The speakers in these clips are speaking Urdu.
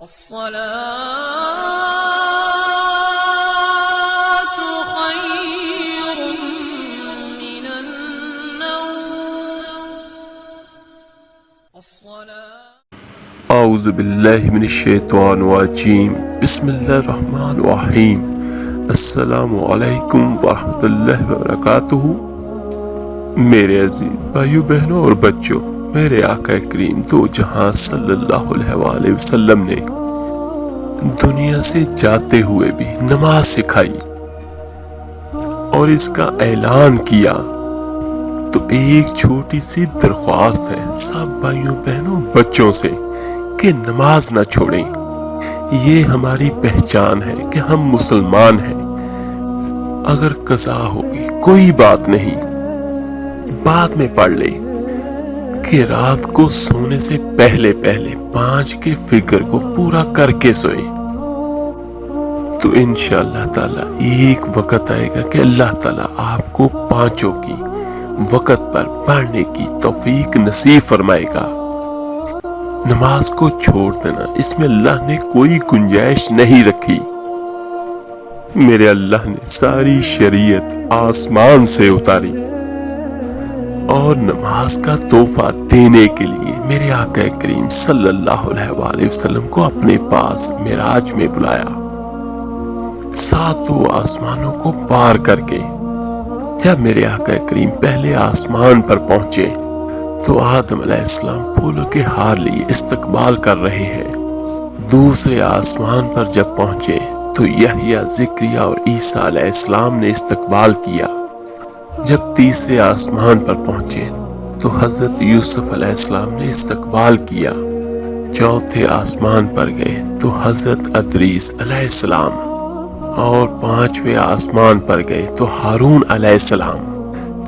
الصلاة خير من النوم. اعوذ باللہ من الشیطان الرجیم. بسم اللہ الرحمن الرحیم. السلام علیکم ورحمۃ اللہ وبرکاتہ. میرے عزیز بھائیو بہنوں اور بچوں، میرے آقا کریم دو جہاں صلی اللہ علیہ وآلہ وسلم نے دنیا سے جاتے ہوئے بھی نماز سکھائی اور اس کا اعلان کیا. تو ایک چھوٹی سی درخواست ہے سب بھائیوں بہنوں بچوں سے کہ نماز نہ چھوڑیں. یہ ہماری پہچان ہے کہ ہم مسلمان ہیں. اگر قضا ہوگی کوئی بات نہیں، بعد میں پڑھ لیں کہ رات کو سونے سے پہلے 5 کے فکر کو پورا کر کے سوئیں. تو انشاءاللہ تعالی ایک وقت آئے گا کہ اللہ تعالی آپ کو 5 کی وقت پر پڑھنے کی توفیق نصیب فرمائے گا. نماز کو چھوڑ دینا، اس میں اللہ نے کوئی گنجائش نہیں رکھی. میرے اللہ نے ساری شریعت آسمان سے اتاری اور نماز کا تحفہ دینے کے لیے میرے آقا کریم صلی اللہ علیہ وآلہ وسلم کو اپنے پاس معراج میں بلایا. 7 آسمانوں کو پار کر کے جب میرے آقا کریم پہلے آسمان پر پہنچے تو آدم علیہ السلام پھولوں کے ہار لیے استقبال کر رہے ہیں. دوسرے آسمان پر جب پہنچے تو یحییٰ، زکریا اور عیسیٰ علیہ السلام نے استقبال کیا. جب تیسرے آسمان پر پہنچے تو حضرت یوسف علیہ السلام نے استقبال کیا. چوتھے آسمان پر گئے تو حضرت ادریس علیہ السلام، اور 5ویں آسمان پر گئے تو ہارون علیہ السلام.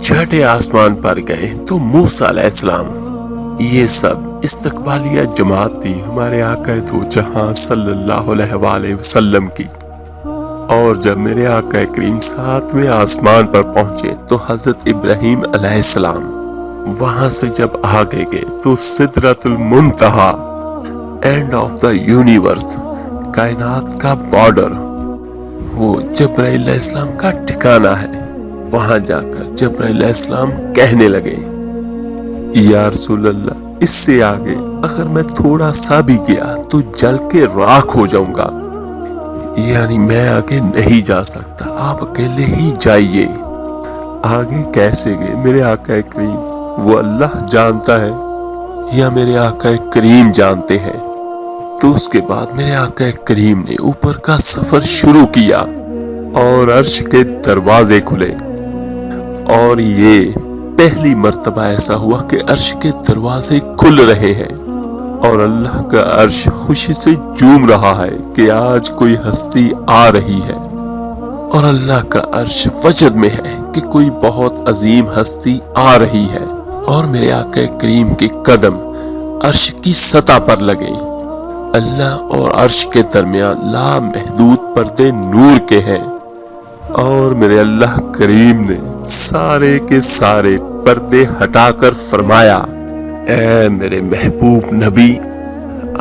6ٹھے آسمان پر گئے تو موسیٰ علیہ السلام. یہ سب استقبالیہ جماعت تھی ہمارے آقا دو جہاں صلی اللہ علیہ وآلہ وسلم کی. اور جب میرے آقا کریم 7ویں آسمان پر پہنچے تو حضرت ابراہیم علیہ السلام. وہاں سے جب آگے گئے تو سدرۃ المنتہا، اینڈ آف دا یونیورس، کائنات کا بارڈر، وہ جبرائیل علیہ السلام کا ٹھکانہ ہے. وہاں جا کر جبرائیل علیہ السلام کہنے لگے، یا رسول اللہ، اس سے آگے اگر میں تھوڑا سا بھی گیا تو جل کے راکھ ہو جاؤں گا. یعنی میں آگے نہیں جا سکتا، آپ اکیلے ہی جائیے. آگے کیسے گئے میرے آقا کریم وہ اللہ جانتا ہے یا میرے آقا کریم جانتے ہیں. تو اس کے بعد میرے آقا کریم نے اوپر کا سفر شروع کیا اور عرش کے دروازے کھلے. اور یہ پہلی مرتبہ ایسا ہوا کہ عرش کے دروازے کھل رہے ہیں اور اللہ کا عرش خوشی سے جھوم رہا ہے کہ آج کوئی ہستی آ رہی ہے. اور اللہ کا عرش وجد میں ہے کہ کوئی بہت عظیم ہستی آ رہی ہے. اور میرے آقا کریم کے قدم عرش کی سطح پر لگے. اللہ اور عرش کے درمیان لامحدود پردے نور کے ہیں. اور میرے اللہ کریم نے سارے کے سارے پردے ہٹا کر فرمایا، اے میرے محبوب نبی،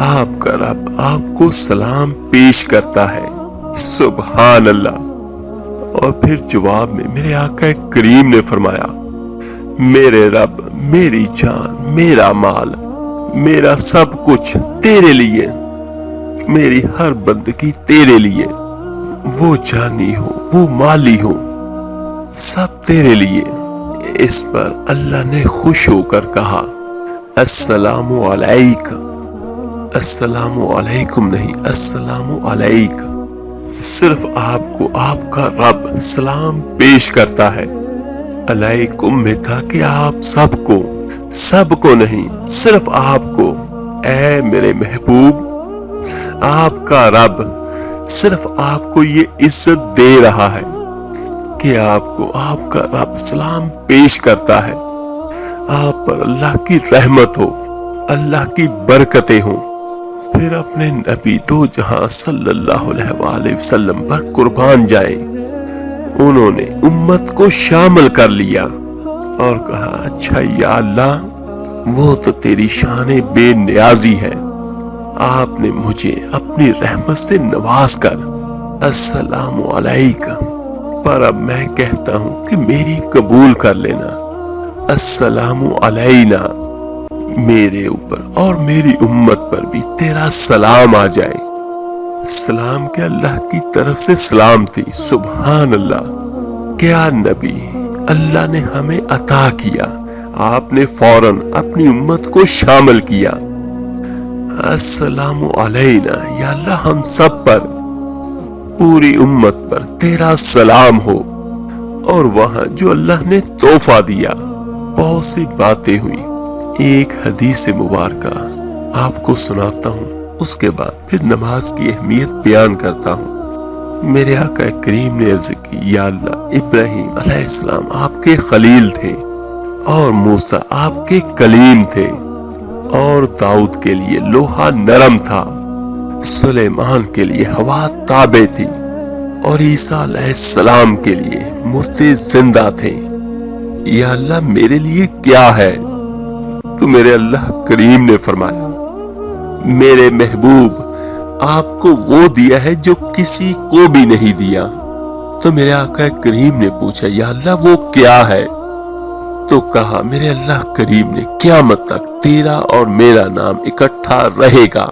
آپ کا رب آپ کو سلام پیش کرتا ہے. سبحان اللہ. اور پھر جواب میں میرے آقا کریم نے فرمایا، میرے رب، میری جان، میرا مال، میرا سب کچھ تیرے لیے، میری ہر بندگی تیرے لیے، وہ جانی ہو وہ مالی ہو، سب تیرے لیے. اس پر اللہ نے خوش ہو کر کہا، السلام علیک. السلام علیکم نہیں، السلام علیک. صرف آپ کو آپ کا رب سلام پیش کرتا ہے. علیکم میں تھا کہ آپ سب کو نہیں، صرف آپ کو. اے میرے محبوب، آپ کا رب صرف آپ کو یہ عزت دے رہا ہے کہ آپ کو آپ کا رب سلام پیش کرتا ہے. آپ پر اللہ کی رحمت ہو، اللہ کی برکتیں ہوں. پھر اپنے نبی دو جہاں صلی اللہ علیہ وآلہ وسلم پر قربان جائیں. انہوں نے امت کو شامل کر لیا اور کہا، اچھا یا اللہ، وہ تو تیری شان بے نیازی ہے آپ نے مجھے اپنی رحمت سے نواز کر السلام علیکہ پر اب میں کہتا ہوں کہ میری قبول کر لینا، السلام علینا، میرے اوپر اور میری امت پر بھی تیرا سلام آ جائے۔ سلام کے اللہ کی طرف سے سلام تھی۔ سبحان اللہ، کیا نبی اللہ نے ہمیں عطا کیا۔ آپ نے فوراً اپنی امت کو شامل کیا۔ السلام علینا، یا اللہ ہم سب پر، پوری امت پر تیرا سلام ہو۔ اور وہاں جو اللہ نے تحفہ دیا، بہت سی باتیں ہوئی۔ ایک حدیث مبارکہ آپ کو سناتا ہوں، اس کے بعد پھر نماز کی اہمیت بیان کرتا ہوں۔ میرے آقا کریم نے عرض کی، یا اللہ ابراہیم علیہ السلام آپ کے خلیل تھے، اور موسیٰ آپ کے کلیم تھے، اور داؤد کے لیے لوہا نرم تھا، سلیمان کے لیے ہوا تابع تھی، اور عیسیٰ علیہ السلام کے لیے مردے زندہ تھے۔ یا اللہ میرے لیے کیا ہے؟ تو میرے اللہ کریم نے فرمایا، میرے محبوب آپ کو وہ دیا ہے جو کسی کو بھی نہیں دیا۔ تو میرے آقا کریم نے پوچھا، یا اللہ وہ کیا ہے؟ تو کہا میرے اللہ کریم نے، قیامت تک تیرا اور میرا نام اکٹھا رہے گا،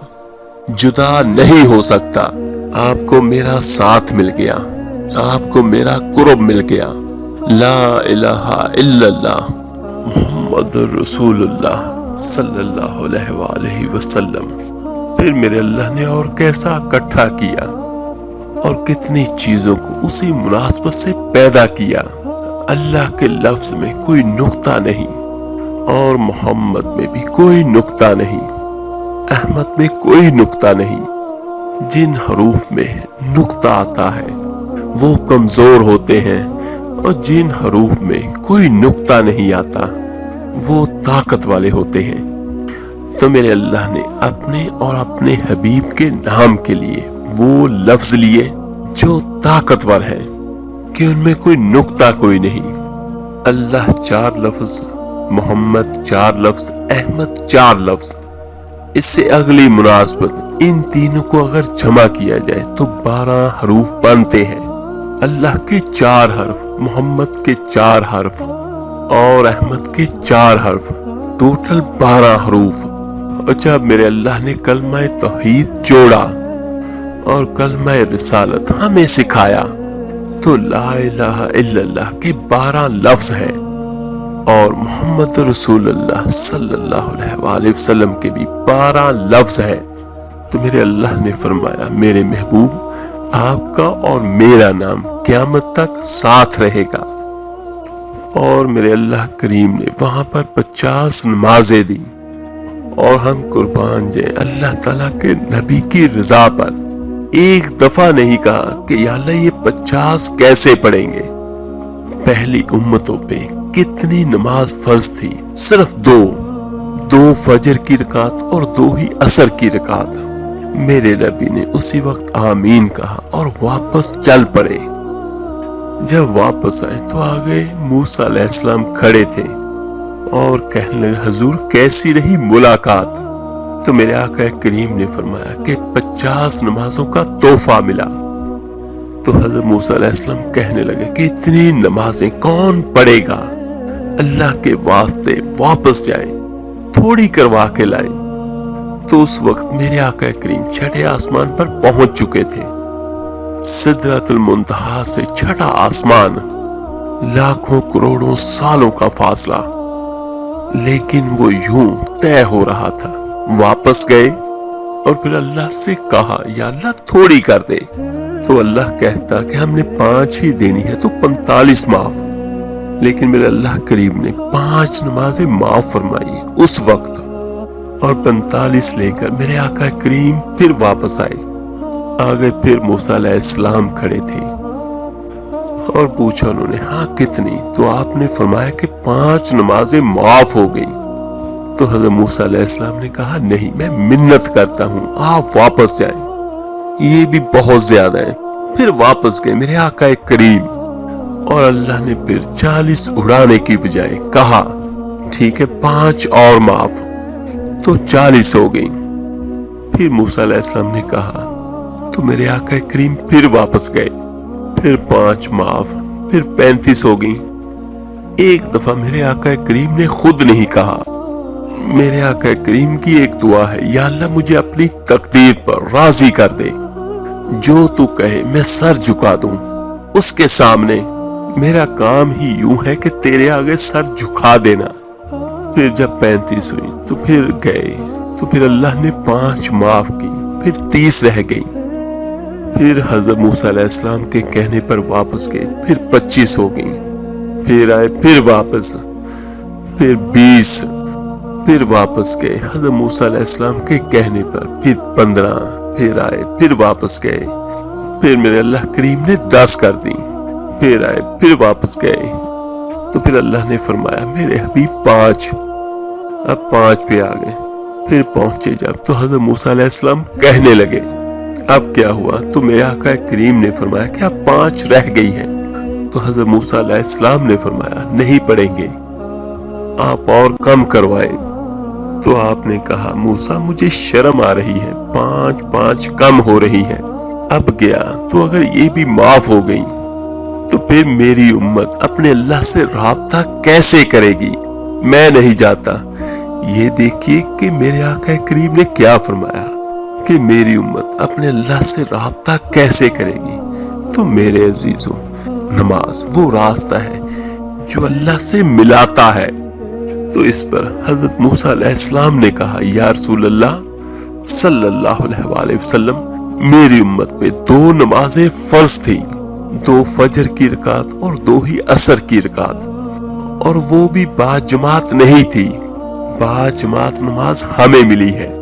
جدا نہیں ہو سکتا۔ آپ کو میرا ساتھ مل گیا، آپ کو میرا قرب مل گیا۔ لا الہ الا اللہ محمد رسول اللہ صلی اللہ علیہ وآلہ وسلم۔ پھر میرے اللہ نے اور کیسا اکٹھا کیا، اور کتنی چیزوں کو اسی مناسبت سے پیدا کیا۔ اللہ کے لفظ میں کوئی نقطہ نہیں، اور محمد میں بھی کوئی نقطہ نہیں، احمد میں کوئی نقطہ نہیں۔ جن حروف میں نقطہ آتا ہے وہ کمزور ہوتے ہیں، اور جن حروف میں کوئی نقطہ نہیں آتا وہ طاقت والے ہوتے ہیں۔ تو میرے اللہ نے اپنے اور اپنے حبیب کے نام کے لیے وہ لفظ لیے جو طاقتور ہے، کہ ان میں کوئی نقطہ کوئی نہیں۔ اللہ 4 لفظ، محمد 4 لفظ، احمد 4 لفظ۔ اس سے اگلی مناسبت، ان تینوں کو اگر جمع کیا جائے تو 12 حروف بنتے ہیں۔ اللہ کے 4 حرف، محمد کے 4 حرف، اور احمد کے 4 حرف، ٹوٹل 12 حروف۔ اور جب میرے اللہ نے کلمہ توحید جوڑا اور کلمہ رسالت ہمیں سکھایا، تو لا الہ الا اللہ کے 12 لفظ ہیں، اور محمد رسول اللہ صلی اللہ علیہ وآلہ وسلم کے بھی 12 لفظ ہیں۔ تو میرے اللہ نے فرمایا، میرے محبوب آپ کا اور میرا نام قیامت تک ساتھ رہے گا۔ اور میرے اللہ کریم نے وہاں پر 50 نمازیں دی، اور ہم قربان جائیں اللہ تعالیٰ کے نبی کی رضا پر۔ ایک دفعہ نہیں کہا کہ یا اللہ یہ 50 کیسے پڑھیں گے۔ پہلی امتوں پہ کتنی نماز فرض تھی؟ صرف 2 فجر کی رکعت اور 2 ہی عصر کی رکعت۔ میرے نبی نے اسی وقت آمین کہا اور واپس چل پڑے۔ جب واپس آئے تو آگے موسیٰ علیہ السلام کھڑے تھے، اور کہنے لگے، حضور کیسی رہی ملاقات؟ تو میرے آقا کریم نے فرمایا کہ 50 نمازوں کا تحفہ ملا۔ تو حضرت موسیٰ علیہ السلام کہنے لگے کہ اتنی نمازیں کون پڑھے گا؟ اللہ کے واسطے واپس جائیں، تھوڑی کروا کے لائیں۔ تو اس وقت میرے آقا کریم 6 آسمان پر پہنچ چکے تھے۔ سدرۃ المنتہا سے 6 آسمان، لاکھوں کروڑوں سالوں کا فاصلہ، لیکن وہ یوں طے ہو رہا تھا۔ واپس گئے اور پھر اللہ سے کہا، یا اللہ تھوڑی کر دے۔ تو اللہ کہتا کہ ہم نے 5 ہی دینی ہے تو 45 معاف۔ لیکن میرے اللہ کریم نے 5 نمازیں معاف فرمائی اس وقت، اور 45 لے کر میرے آقا کریم پھر واپس آئے۔ آگے پھر موسیٰ علیہ السلام کھڑے تھے، اور پوچھا انہوں نے، ہاں کتنی؟ تو آپ نے فرمایا کہ 5 نمازیں معاف ہو گئیں۔ تو حضرت موسیٰ علیہ السلام نے کہا، نہیں میں منت کرتا ہوں آپ واپس جائیں، یہ بھی بہت زیادہ ہے۔ پھر واپس گئے میرے آقا کریم، اور اللہ نے پھر 40 اڑانے کی بجائے کہا، ٹھیک ہے 5 اور معاف، تو 40 ہو گئیں۔ پھر موسیٰ علیہ السلام نے کہا تو میرے آقا کریم پھر واپس گئے، پھر 5 معاف، پھر 35 ہو گئیں۔ ایک دفعہ میرے آقا کریم نے خود نہیں کہا۔ میرے آقا کریم کی ایک دعا ہے، یا اللہ مجھے اپنی تقدیر پر راضی کر دے، جو تو کہے میں سر جھکا دوں اس کے سامنے، میرا کام ہی یوں ہے کہ تیرے آگے سر جھکا دینا۔ پھر جب 35 ہوئی تو پھر گئے، تو پھر اللہ نے 5 معاف کی، پھر 30 رہ گئی۔ پھر حضرت موسیٰ علیہ السلام کے کہنے پر واپس گئے، پھر 25 ہو گئیں، پھر آئے، پھر واپس، پھر 20، پھر واپس گئے حضرت موسیٰ علیہ السلام کے کہنے پر، پھر 15، پھر آئے، پھر واپس گئے، پھر میرے اللہ کریم نے 10 کر دی، پھر آئے، پھر واپس گئے، تو پھر اللہ نے فرمایا میرے حبیب 5، اب 5 پہ آ گئے۔ پھر پہنچے جب تو حضرت موسیٰ علیہ السلام کہنے لگے اب کیا ہوا؟ تو میرے آقا کریم نے فرمایا کہ اب 5 رہ گئی ہیں۔ تو حضرت موسیٰ علیہ السلام نے فرمایا نہیں پڑھیں گے، آپ اور کم کروائے۔ تو آپ نے کہا موسیٰ مجھے شرم آ رہی ہے، 5 کم ہو رہی ہیں۔ اب گیا تو اگر یہ بھی معاف ہو گئی تو پھر میری امت اپنے اللہ سے رابطہ کیسے کرے گی؟ میں نہیں جاتا۔ یہ دیکھیے کہ میرے آقا کریم نے کیا فرمایا کہ میری امت اپنے اللہ سے رابطہ کیسے کرے گی۔ تو میرے عزیزوں، نماز وہ راستہ ہے جو اللہ سے ملاتا ہے۔ تو اس پر حضرت موسیٰ علیہ السلام نے کہا یا رسول اللہ صلی اللہ علیہ وآلہ وسلم، میری امت پہ 2 نمازیں فرض تھی، 2 فجر کی رکعت اور 2 ہی عصر کی رکعت، اور وہ بھی باجماعت نہیں تھی۔ باجماعت نماز ہمیں ملی ہے،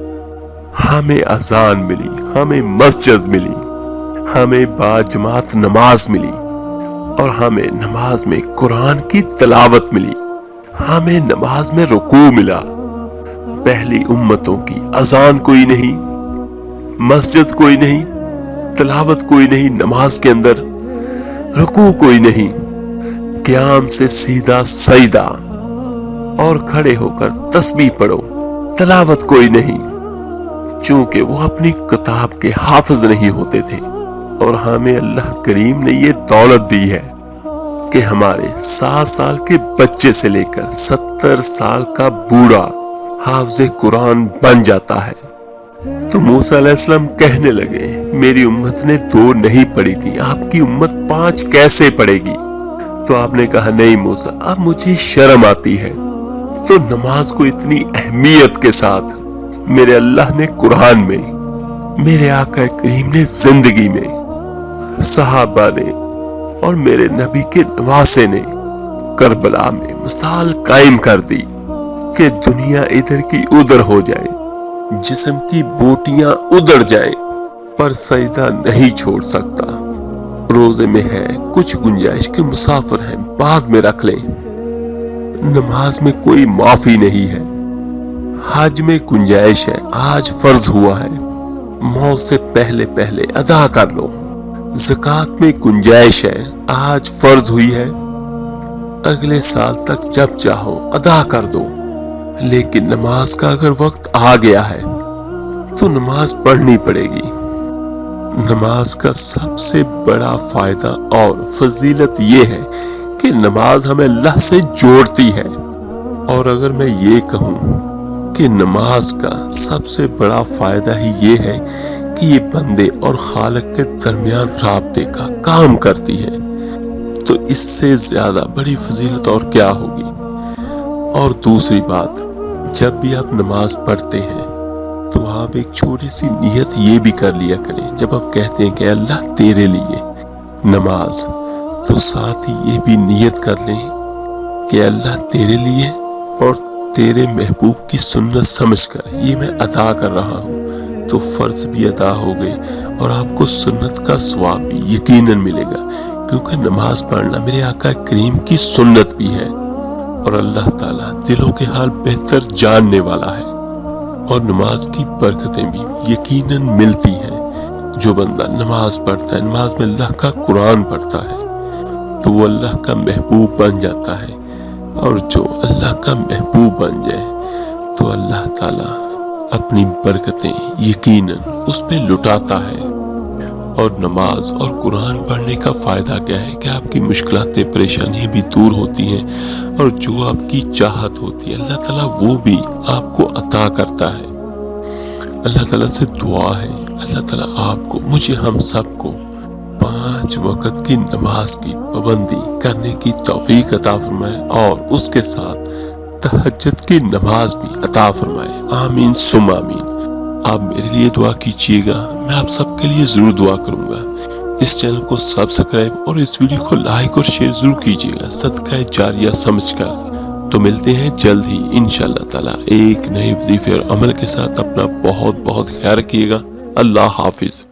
ہمیں اذان ملی، ہمیں مسجد ملی، ہمیں باجماعت نماز ملی، اور ہمیں نماز میں قرآن کی تلاوت ملی، ہمیں نماز میں رکوع ملا۔ پہلی امتوں کی اذان کوئی نہیں، مسجد کوئی نہیں، تلاوت کوئی نہیں، نماز کے اندر رکوع کوئی نہیں، قیام سے سیدھا سجدہ اور کھڑے ہو کر تسبیح پڑھو، تلاوت کوئی نہیں، چونکہ وہ اپنی کتاب کے حافظ نہیں ہوتے تھے۔ اور ہمیں اللہ کریم نے یہ دولت دی ہے کہ ہمارے 7 سال کے بچے سے لے کر 70 سال کا بوڑھا حافظ قرآن بن جاتا ہے۔ تو موسیٰ علیہ السلام کہنے لگے میری امت نے 2 نہیں پڑھی تھی، آپ کی امت 5 کیسے پڑھے گی؟ تو آپ نے کہا نہیں موسیٰ، اب مجھے شرم آتی ہے۔ تو نماز کو اتنی اہمیت کے ساتھ میرے اللہ نے قرآن میں، میرے آقا کریم نے زندگی میں، صحابہ نے اور میرے نبی کے نواسے نے کربلا میں مثال قائم کر دی کہ دنیا ادھر کی ادھر ہو جائے، جسم کی بوٹیاں ادھر جائیں، پر سجدہ نہیں چھوڑ سکتا۔ روزے میں ہے کچھ گنجائش کے مسافر ہیں بعد میں رکھ لیں، نماز میں کوئی معافی نہیں ہے، حج میں گنجائش ہے، آج فرض ہوا ہے، موت سے پہلے پہلے ادا کر لو، زکوٰۃ میں گنجائش ہے، آج فرض ہوئی ہے، اگلے سال تک جب چاہو ادا کر دو۔ لیکن نماز کا اگر وقت آ گیا ہے تو نماز پڑھنی پڑے گی۔ نماز کا سب سے بڑا فائدہ اور فضیلت یہ ہے کہ نماز ہمیں اللہ سے جوڑتی ہے۔ اور اگر میں یہ کہوں کہ نماز کا سب سے بڑا فائدہ ہی یہ ہے کہ یہ بندے اور خالق کے درمیان رابطے کا کام کرتی ہے، تو اس سے زیادہ بڑی فضیلت اور کیا ہوگی؟ اور دوسری بات، جب بھی آپ نماز پڑھتے ہیں تو آپ ایک چھوٹی سی نیت یہ بھی کر لیا کریں، جب آپ کہتے ہیں کہ اللہ تیرے لیے نماز، تو ساتھ ہی یہ بھی نیت کر لیں کہ اللہ تیرے لیے اور تیرے محبوب کی سنت سمجھ کر یہ میں ادا کر رہا ہوں، تو فرض بھی ادا ہو گئے اور آپ کو سنت کا ثواب بھی یقیناً ملے گا، کیونکہ نماز پڑھنا میرے آقا کریم کی سنت بھی ہے، اور اللہ تعالیٰ دلوں کے حال بہتر جاننے والا ہے، اور نماز کی برکتیں بھی یقیناً ملتی ہیں۔ جو بندہ نماز پڑھتا ہے، نماز میں اللہ کا قرآن پڑھتا ہے، تو وہ اللہ کا محبوب بن جاتا ہے، اور جو اللہ کا محبوب بن جائے تو اللہ تعالیٰ اپنی برکتیں یقیناً اس میں لٹاتا ہے۔ اور نماز اور قرآن پڑھنے کا فائدہ کیا ہے کہ آپ کی مشکلات پریشانیاں بھی دور ہوتی ہیں، اور جو آپ کی چاہت ہوتی ہے اللہ تعالیٰ وہ بھی آپ کو عطا کرتا ہے۔ اللہ تعالیٰ سے دعا ہے اللہ تعالیٰ آپ کو، مجھے، ہم سب کو 5 وقت کی نماز کی پابندی کرنے کی توفیق عطا فرمائے، اور اس کے ساتھ تہجد کی نماز بھی عطا فرمائے۔ آمین ثم آمین۔ آپ میرے لیے دعا کیجیے گا، میں آپ سب کے لیے ضرور دعا کروں گا۔ اس چینل کو سبسکرائب اور اس ویڈیو کو لائک اور شیئر ضرور کیجیے گا صدقہ جاریہ سمجھ کر۔ تو ملتے ہیں جلد ہی انشاءاللہ تعالی ایک نئے وظیفے اور عمل کے ساتھ۔ اپنا بہت بہت خیال رکھیے گا۔ اللہ حافظ۔